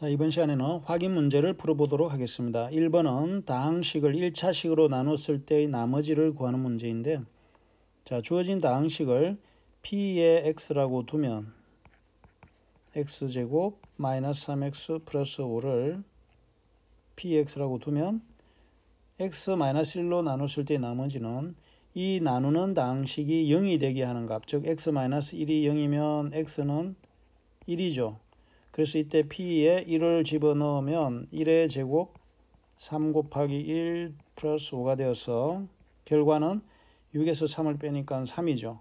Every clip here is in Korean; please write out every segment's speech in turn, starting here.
자, 이번 시간에는 확인 문제를 풀어보도록 하겠습니다. 1번은 다항식을 1차식으로 나눴을 때의 나머지를 구하는 문제인데, 자, 주어진 다항식을 p의 x라고 두면 x제곱 마이너스 3x 플러스 5를 px라고 두면 x 마이너스 1로 나눴을 때의 나머지는 이 나누는 다항식이 0이 되게 하는 값, 즉 x 마이너스 1이 0이면 x는 1이죠. 그래서 이때 p에 1을 집어넣으면 1의 제곱 3 곱하기 1 플러스 5가 되어서 결과는 6에서 3을 빼니까 3이죠.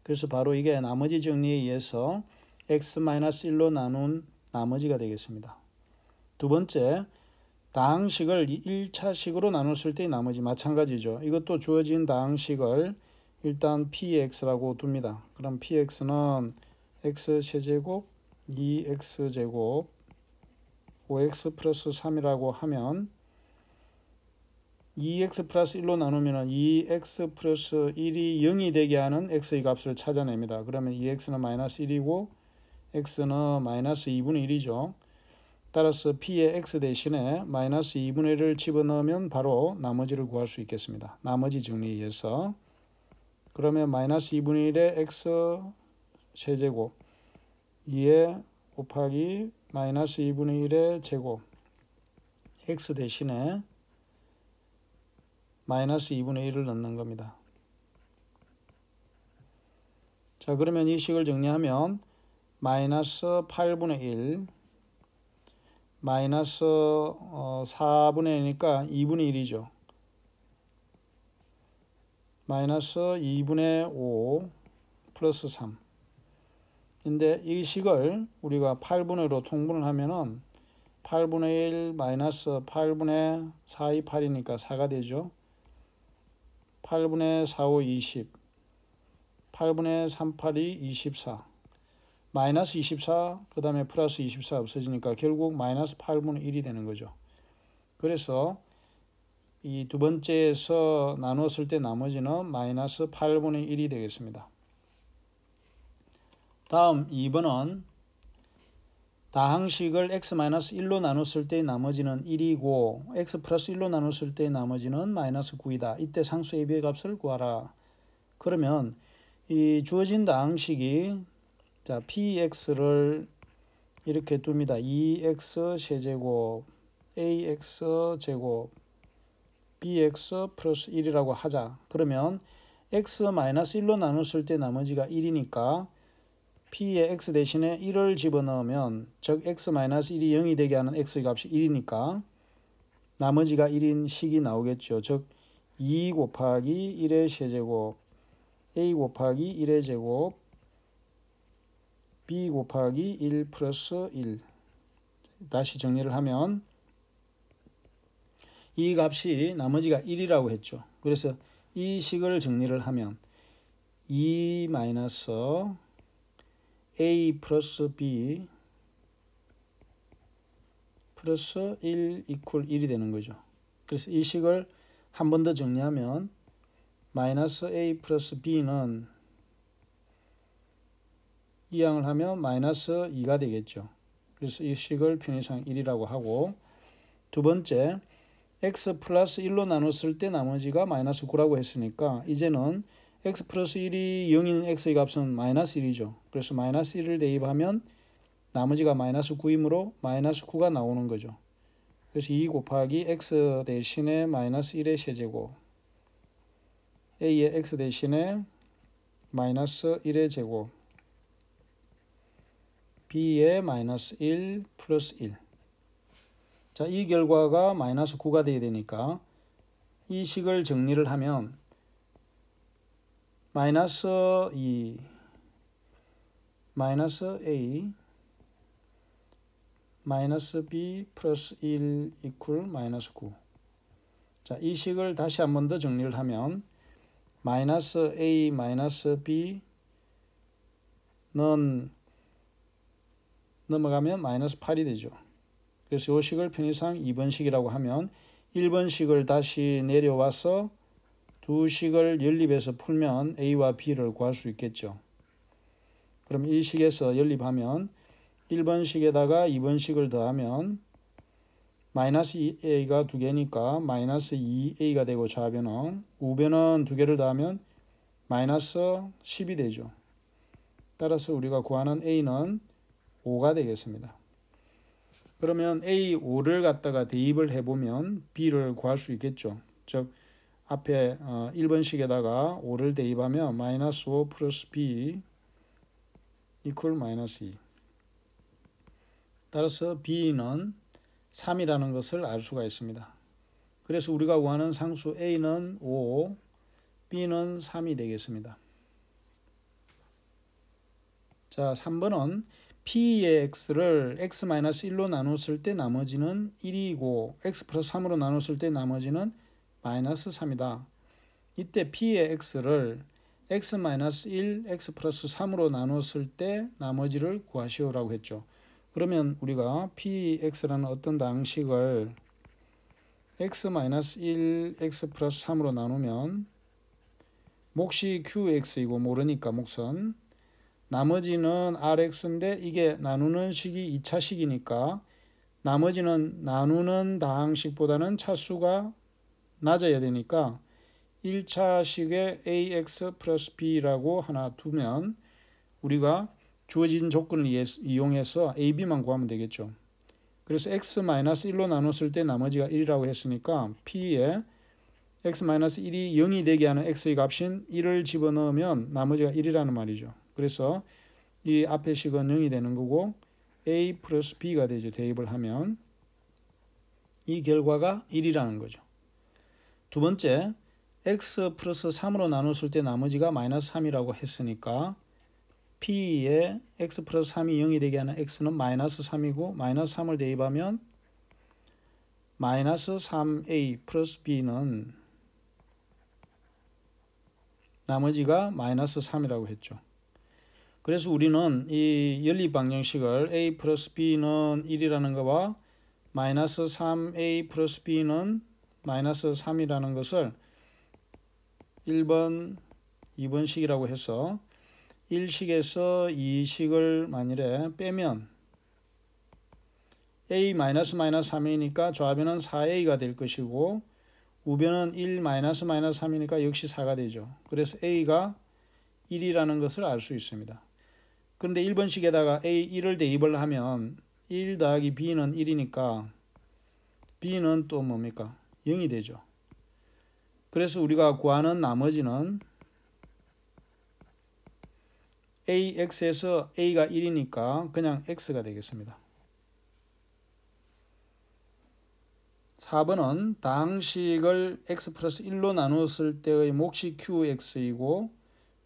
그래서 바로 이게 나머지 정리에 의해서 x-1로 나눈 나머지가 되겠습니다. 두 번째, 다항식을 1차식으로 나눴을 때의 나머지 마찬가지죠. 이것도 주어진 다항식을 일단 px라고 둡니다. 그럼 px는 x세제곱 2x제곱 5x 플러스 3이라고 하면 2x 플러스 1로 나누면 2x 플러스 1이 0이 되게 하는 x의 값을 찾아냅니다. 그러면 2x는 마이너스 1이고 x는 마이너스 2분의 1이죠. 따라서 p의 x 대신에 마이너스 2분의 1을 집어넣으면 바로 나머지를 구할 수 있겠습니다. 나머지 정리에 의해서. 그러면 마이너스 2분의 1의 x 세제곱 2에 곱하기 마이너스 2분의 1의 제곱 x 대신에 마이너스 2분의 1을 넣는 겁니다. 자, 그러면 이 식을 정리하면 마이너스 8분의 1 마이너스 4분의 1이니까 2분의 1이죠. 마이너스 2분의 5 플러스 3. 근데 이 식을 우리가 8분의 1로 통분을 하면은 8분의 1 마이너스 8분의 4이 8이니까 4가 되죠. 8분의 4, 5, 20. 8분의 3, 8이 24. 마이너스 24, 그 다음에 플러스 24 없어지니까 결국 마이너스 8분의 1이 되는 거죠. 그래서 이 두 번째에서 나누었을 때 나머지는 마이너스 8분의 1이 되겠습니다. 다음 2번은 다항식을 x-1로 나눴을 때 나머지는 1이고 x 플러스 1로 나눴을 때 나머지는 마이너스 9이다. 이때 상수 AB의 값을 구하라. 그러면 이 주어진 다항식이 자, px를 이렇게 둡니다. 2x 세제곱 ax 제곱 bx 플러스 1이라고 하자. 그러면 x-1로 나눴을 때 나머지가 1이니까 p의 x 대신에 1을 집어넣으면 즉 x-1이 0이 되게 하는 x의 값이 1이니까 나머지가 1인 식이 나오겠죠. 즉 2 곱하기 1의 세제곱 a 곱하기 1의 제곱 b 곱하기 1 플러스 1. 다시 정리를 하면 이 값이 나머지가 1이라고 했죠. 그래서 이 식을 정리를 하면 2 마이너스 a 플러스 b 플러스 1 이퀄 1이 되는 거죠. 그래서 이 식을 한 번 더 정리하면 마이너스 a 플러스 b는 이항을 하면 마이너스 2가 되겠죠. 그래서 이 식을 편의상 1이라고 하고 두 번째 x 플러스 1로 나눴을 때 나머지가 마이너스 9라고 했으니까 이제는 x 플러스 1이 0인 x의 값은 마이너스 1이죠. 그래서 마이너스 1을 대입하면 나머지가 마이너스 9이므로 마이너스 9가 나오는 거죠. 그래서 2 곱하기 x 대신에 마이너스 1의 세제곱 a의 x 대신에 마이너스 1의 제곱 b의 마이너스 1 플러스 1. 자, 이 결과가 마이너스 9가 되어야 되니까 이 식을 정리를 하면 마이너스 2 마이너스 a 마이너스 b 플러스 1 이퀄 마이너스 9. 자, 이 식을 다시 한 번 더 정리를 하면 마이너스 a 마이너스 b는 넘어가면 마이너스 8이 되죠. 그래서 이 식을 편의상 2번식이라고 하면 1번식을 다시 내려와서 두 식을 연립해서 풀면 a와 b를 구할 수 있겠죠. 그럼 이 식에서 연립하면 1번식에다가 2번식을 더하면 마이너스 2a가 2개니까 마이너스 2a가 되고 좌변은 우변은 2개를 더하면 마이너스 10이 되죠. 따라서 우리가 구하는 a는 5가 되겠습니다. 그러면 a5를 갖다가 대입을 해보면 b를 구할 수 있겠죠. 즉 앞에 1번식에다가 5를 대입하면 마이너스 5 플러스 b 이퀄 마이너스 2. 따라서 b는 3이라는 것을 알 수가 있습니다. 그래서 우리가 구하는 상수 a는 5, b는 3이 되겠습니다. 자, 3번은 p의 x를 x-1로 나눴을 때 나머지는 1이고 x 플러스 3으로 나눴을 때 나머지는 마이너스 3이다. 이때 p의 x를 x-1, x 플러스 3으로 나눴을 때 나머지를 구하시오라고 했죠. 그러면 우리가 px라는 어떤 당식을 x-1, x 플러스 3으로 나누면 몫이 qx이고 모르니까 몫은 나머지는 rx인데 이게 나누는 식이 2차 식이니까 나머지는 나누는 다항식보다는 차수가 낮아야 되니까 1차 식에 ax 플러스 b라고 하나 두면 우리가 주어진 조건을 이용해서 ab만 구하면 되겠죠. 그래서 x-1로 나눴을 때 나머지가 1이라고 했으니까 p에 x-1이 0이 되게 하는 x의 값인 1을 집어넣으면 나머지가 1이라는 말이죠. 그래서 이 앞의 식은 0이 되는 거고 a 플러스 b가 되죠. 대입을 하면 이 결과가 1이라는 거죠. 두 번째, x 플러스 3으로 나눴을 때 나머지가 마이너스 3이라고 했으니까 p에 x 플러스 3이 0이 되게 하는 x는 마이너스 3이고 마이너스 3을 대입하면 마이너스 3a 플러스 b는 나머지가 마이너스 3이라고 했죠. 그래서 우리는 이 연립방정식을 a 플러스 b는 1이라는 것과 마이너스 3a 플러스 b는 마이너스 3이라는 것을 1번, 2번식이라고 해서 1식에서 2식을 만일에 빼면 a 마이너스 3이니까 좌변은 4a가 될 것이고 우변은 1 마이너스 3이니까 역시 4가 되죠. 그래서 a가 1이라는 것을 알 수 있습니다. 그런데 1번식에다가 a1을 대입을 하면 1 더하기 b는 1이니까 b는 또 뭡니까? 0이 되죠. 그래서 우리가 구하는 나머지는 ax에서 a가 1이니까 그냥 x가 되겠습니다. 4번은 다항식을 x 플러스 1로 나누었을 때의 몫이 qx이고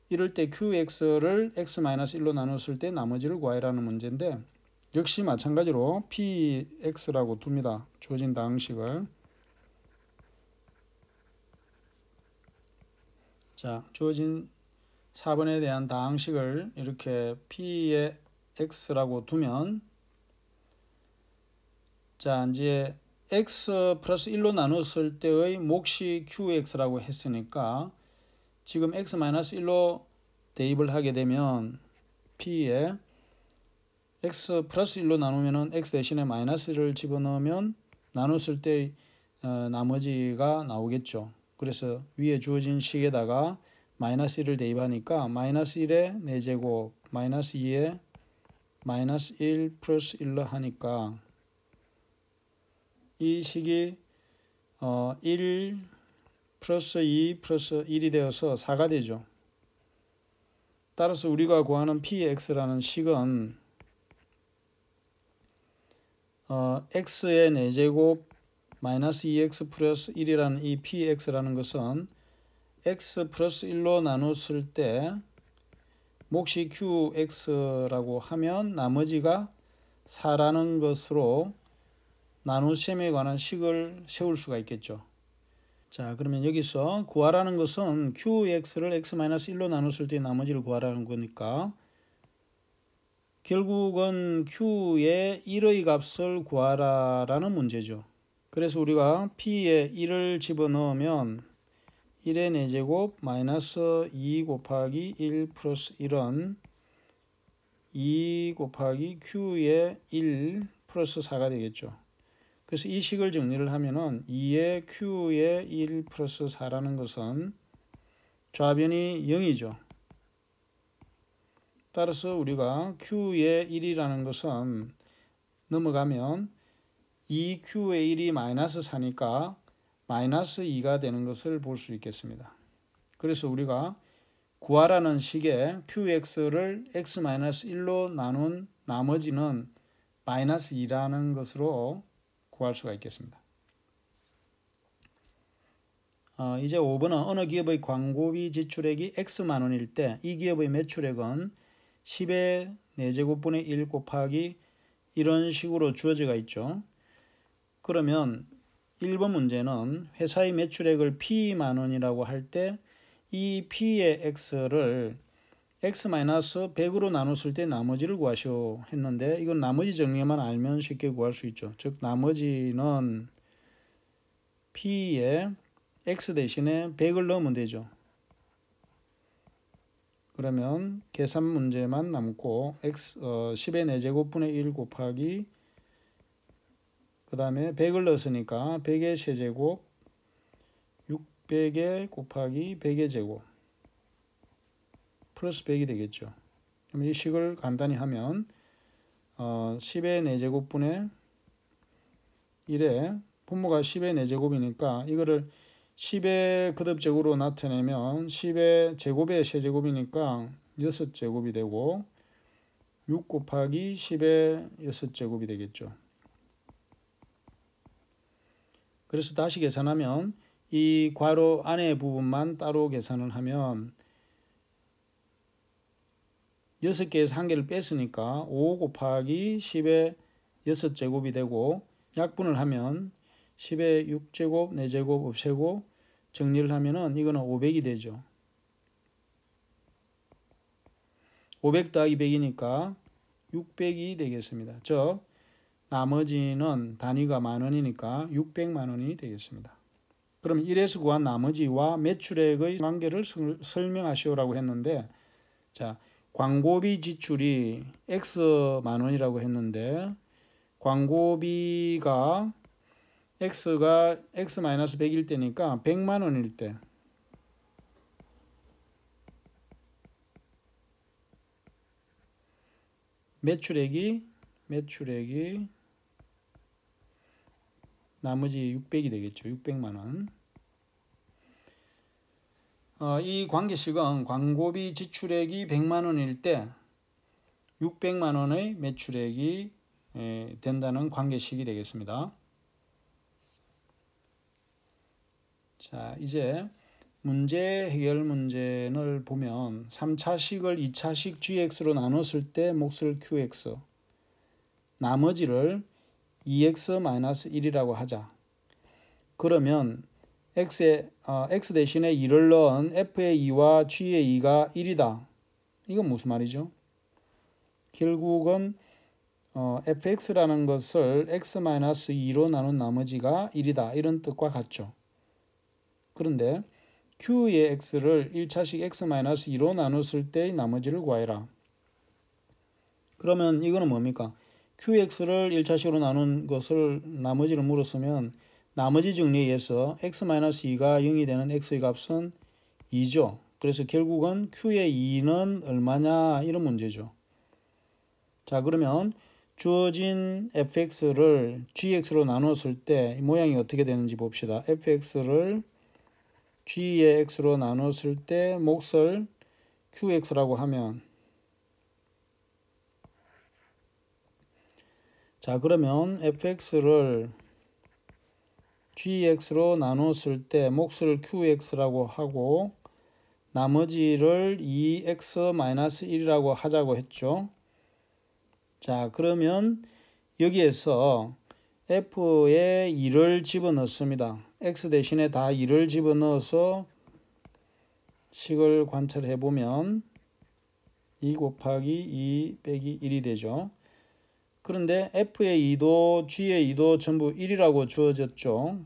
이럴 때 qx를 x-1로 나눴을 때 나머지를 구하라는 문제인데 역시 마찬가지로 px라고 둡니다. 주어진 다항식을. 자, 주어진 4번에 대한 다항식을 이렇게 p의 x라고 두면 자, 이제 x 플러스 1로 나눴을 때의 몫이 qx라고 했으니까 지금 x-1로 대입을 하게 되면 p에 x 플러스 1로 나누면 x 대신에 마이너스를 집어넣으면 나눴을 때 나머지가 나오겠죠. 그래서 위에 주어진 식에다가 마이너스 1을 대입하니까 마이너스 1에 4제곱 마이너스 2에 마이너스 1 플러스 1로 하니까 이 식이 1 플러스 2 플러스 1이 되어서 4가 되죠. 따라서 우리가 구하는 px라는 식은 x의 4제곱 마이너스 2x 플러스 1이라는 이 px라는 것은 x 플러스 1로 나눴을 때 몫이 qx라고 하면 나머지가 4라는 것으로 나눗셈에 관한 식을 세울 수가 있겠죠. 자, 그러면 여기서 구하라는 것은 qx를 x-1로 나눴을 때 나머지를 구하라는 거니까 결국은 q의 1의 값을 구하라라는 문제죠. 그래서 우리가 p에 1을 집어넣으면 1의 4제곱 마이너스 2 곱하기 1 플러스 1은 2 곱하기 q의 1 플러스 4가 되겠죠. 그래서 이 식을 정리를 하면은 2의 q의 1 플러스 4라는 것은 좌변이 0이죠. 따라서 우리가 q의 1이라는 것은 넘어가면 2q의 1이 마이너스 4니까 마이너스 2가 되는 것을 볼 수 있겠습니다. 그래서 우리가 구하라는 식의 qx를 x-1로 나눈 나머지는 마이너스 2라는 것으로 구할 수가 있겠습니다. 이제 5번은 어느 기업의 광고비 지출액이 X만 원일 때 이 기업의 매출액은 10의 4제곱분의 1 곱하기 이런 식으로 주어져 있죠. 그러면 1번 문제는 회사의 매출액을 P만 원이라고 할 때 이 P의 X를 X-100으로 나눴을 때 나머지를 구하시오 했는데 이건 나머지 정리만 알면 쉽게 구할 수 있죠. 즉 나머지는 P에 X 대신에 100을 넣으면 되죠. 그러면 계산 문제만 남고 10의 4제곱분의 1 곱하기 그 다음에 100을 넣었으니까 100의 세제곱 600의 곱하기 100의 제곱 플러스 100이 되겠죠. 그럼 이 식을 간단히 하면 10의 4제곱분의 1에 분모가 10의 4제곱이니까 이거를 10의 거듭제곱으로 나타내면 10의 제곱의 세제곱이니까 6제곱이 되고 6 곱하기 10의 6제곱이 되겠죠. 그래서 다시 계산하면 이 괄호 안의 부분만 따로 계산을 하면 6개에서 1개를 뺐으니까 5 곱하기 10의 6제곱이 되고 약분을 하면 10의 6제곱, 4제곱 없애고 정리를 하면은 이거는 500이 되죠. 500 더하기 100이니까 600이 되겠습니다. 즉 나머지는 단위가 만원이니까 600만 원이 되겠습니다. 그럼 1에서 구한 나머지와 매출액의 관계를 설명하시오라고 했는데 자, 광고비 지출이 X만 원이라고 했는데 광고비가 X가 X-100일 때니까 100만 원일 때 매출액이 나머지 600이 되겠죠. 600만 원. 이 관계식은 광고비 지출액이 100만 원일 때 600만 원의 매출액이 된다는 관계식이 되겠습니다. 자, 이제 문제 해결 문제를 보면 3차식을 2차식 gx로 나눴을 때 몫을 qx 나머지를 2x-1이라고 하자. 그러면 x 대신에 2를 넣은 f의 2와 g의 2가 1이다. 이건 무슨 말이죠? 결국은 fx라는 것을 x-2로 나눈 나머지가 1이다. 이런 뜻과 같죠. 그런데 q의 x를 1차식 x-2로 나눴을 때의 나머지를 구하여라. 그러면 이거는 뭡니까? qx를 1차식으로 나눈 것을 나머지를 물었으면 나머지 정리에 의해서 x-2가 0이 되는 x의 값은 2죠. 그래서 결국은 q의 2는 얼마냐 이런 문제죠. 자, 그러면 주어진 fx를 gx로 나눴을 때 모양이 어떻게 되는지 봅시다. fx를 g의 x로 나눴을 때 몫을 qx라고 하면 자, 그러면 fx를 gx로 나눴을 때 몫을 qx라고 하고 나머지를 2x-1이라고 하자고 했죠. 자, 그러면 여기에서 f에 2를 집어넣습니다. x 대신에 다 2를 집어넣어서 식을 관찰해 보면 2 곱하기 2 빼기 1이 되죠. 그런데 f의 2도 g의 2도 전부 1이라고 주어졌죠.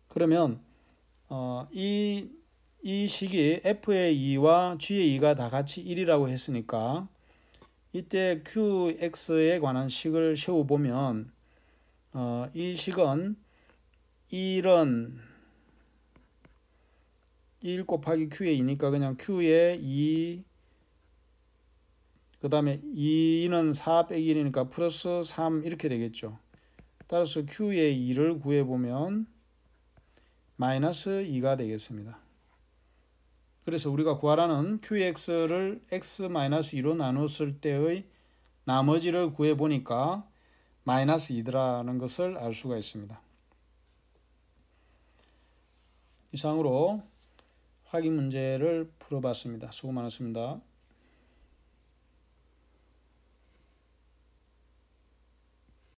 그러면 이 이 식이 f의 2와 g의 2가 다 같이 1이라고 했으니까 이때 qx에 관한 식을 세워보면 이 식은 1은 1 곱하기 q의 2니까 그냥 q의 2, 그 다음에 2는 4 빼기 1이니까 플러스 3 이렇게 되겠죠. 따라서 q의 2를 구해보면 마이너스 2가 되겠습니다. 그래서 우리가 구하라는 qx를 x-2로 나눴을 때의 나머지를 구해보니까 마이너스 2더라는 것을 알 수가 있습니다. 이상으로 확인 문제를 풀어봤습니다. 수고 많았습니다.